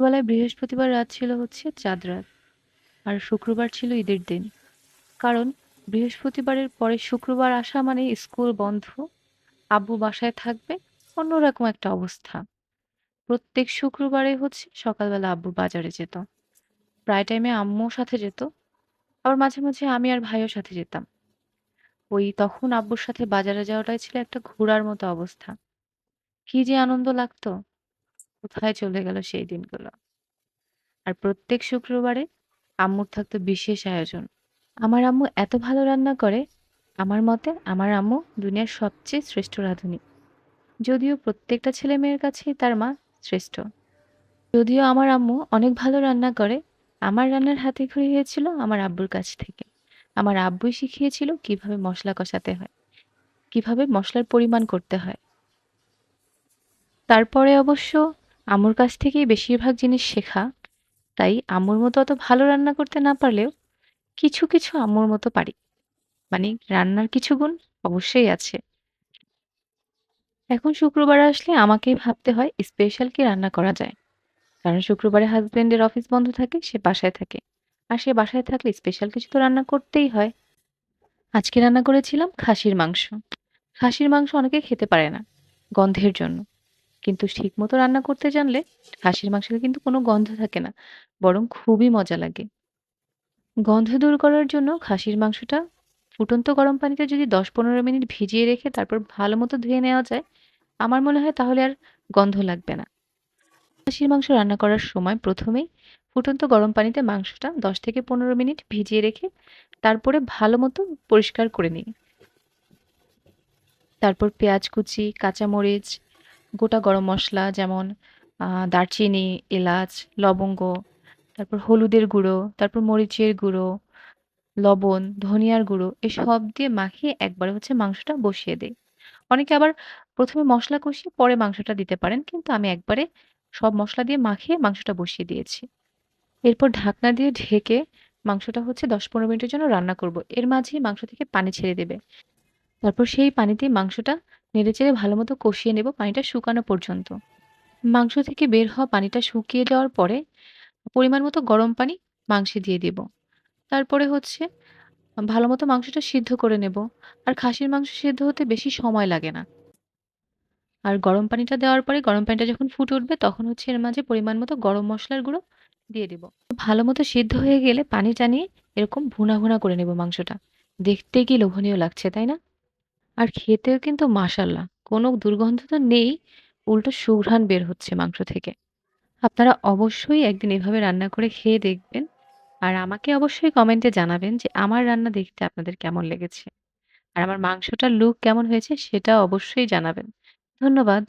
বেলায় বৃহস্পতিবার রাত ছিল হচ্ছে চাঁদ রাত। আর শুক্রবার ছিল ঈদের দিন। কারণ বৃহস্পতিবারের পরে শুক্রবার আসা মানে স্কুল বন্ধ, আব্বু বাসায় থাকবে, অন্যরকম একটা অবস্থা। প্রত্যেক শুক্রবারে হচ্ছে সকালবেলা আব্বু বাজারে যেত। প্রায় টাইমে আম্মুও সাথে যেত। আবার মাঝে, মাঝে আমি আর ভাইও সাথে যেতাম। ওই তখন আব্বুর সাথে বাজারে যাওয়াটাই ছিল একটা ঘোরার মতো অবস্থা। কি যে আনন্দ লাগতো! কোথায় চলে গেল সেই দিনগুলো। আর প্রত্যেক শুক্রবারে আম্মুর থাকতো বিশেষ আয়োজন। আমার আম্মু এত ভালো রান্না করে, আমার মতে আমার আম্মু দুনিয়ার সবচেয়ে শ্রেষ্ঠ রাঁধুনি। যদিও প্রত্যেকটা ছেলেমেয়ের কাছেই তার মা শ্রেষ্ঠ। যদিও আমার আম্মু অনেক ভালো রান্না করে, আমার রান্নার হাতেখড়ি হয়েছিল আমার আব্বুর কাছ থেকে। আমার আব্বুই শিখিয়েছিল কিভাবে মসলা কষাতে হয়, কিভাবে মসলার পরিমাণ করতে হয়। তারপরে অবশ্য আম্মুর কাছ থেকেই বেশিরভাগ জিনিস শেখা। তাই আম্মুর মতো অত ভালো রান্না করতে না পারলেও কিছু, কিছু আম্মুর মতো পারি। মানে রান্নার কিছু গুণ অবশ্যই আছে। এখন শুক্রবার আসলে আমাকেই ভাবতে হয় স্পেশাল কি রান্না করা যায়। কারণ শুক্রবারে হাসব্যান্ডের অফিস বন্ধ থাকে, সে বাসায় থাকে। আর সে বাসায় থাকলে স্পেশাল কিছু তো রান্না করতেই হয়। আজকে রান্না করেছিলাম খাসির মাংস। খাসির মাংস অনেকে খেতে পারে না, গন্ধের জন্য। কিন্তু ঠিকমতো রান্না করতে জানলে খাসির মাংসের কিন্তু কোনো গন্ধ থাকে না। বরং খুবই মজা লাগে। গন্ধ দূর করার জন্য খাসির মাংসটা ফুটন্ত গরম পানিতে যদি ১০-১৫ মিনিট ভিজিয়ে রেখে তারপর ভালোমতো ধুয়ে নেওয়া যায়, আমার মনে হয় তাহলে আর গন্ধ লাগবে না। খাসির মাংস রান্না করার সময় ১ম এই ফুটন্ত গরম পানিতে মাংসটা ১০ থেকে ১৫ মিনিট ভিজিয়ে রেখে তারপরে ভালোমতো পরিষ্কার করে নিই। তারপর পেঁয়াজ কুচি, কাঁচামরিচ, গোটা গরম মসলা যেমন দারচিনি, এলাচ, লবঙ্গ, তারপর হলুদের গুঁড়ো, তারপর মরিচের গুঁড়ো, লবণ, ধনিয়ার গুঁড়ো এসব দিয়ে মাখিয়ে একবারে হচ্ছে মাংসটা বসিয়ে দেই। অনেকে আবার ১ম এ মসলা কষিয়ে পরে মাংসটা দিতে পারেন। কিন্তু আমি একবারে সব মসলা দিয়ে মাখিয়ে মাংসটা বসিয়ে দিয়েছি। এরপর ঢাকনা দিয়ে ঢেকে মাংসটা হচ্ছে ১০-১৫ মিনিটের জন্য রান্না করব। এর মাঝেই মাংস থেকে পানি ছেড়ে দেবে। তারপর সেই পানিতেই মাংসটা নেড়েচেড়ে ভালোমতো কষিয়ে নেব পানিটা শুকানো পর্যন্ত। মাংস থেকে বের হওয়া পানিটা শুকিয়ে যাওয়ার পরে পরিমাণ মতো গরম পানি মাংসে দিয়ে দিব। তারপরে হচ্ছে ভালোমতো মাংসটা সিদ্ধ করে নেব। আর খাসির মাংস সিদ্ধ হতে বেশি সময় লাগে না। আর গরম পানিটা দেওয়ার পরে গরম পানিটা যখন ফুটে উঠবে তখন হচ্ছে এর মাঝে পরিমাণ মতো গরম মসলার গুঁড়ো দিয়ে দিব। ভালোমতো সিদ্ধ হয়ে গেলে পানি টানিয়ে এরকম ভুনা, ভুনা করে নেব মাংসটা। দেখতে কি লোভনীয় লাগছে, তাই না? আর খেতেও কিন্তু মাশাআল্লাহ কোনো দুর্গন্ধ তো নেই, উল্টো সুঘ্রাণ বের হচ্ছে মাংস থেকে। আপনারা অবশ্যই একদিন এভাবে রান্না করে খেয়ে দেখবেন। আর আমাকে অবশ্যই কমেন্টে জানাবেন যে আমার রান্না দেখতে আপনাদের কেমন লেগেছে। আর আমার মাংসটার লুক কেমন হয়েছে সেটাও অবশ্যই জানাবেন। ধন্যবাদ।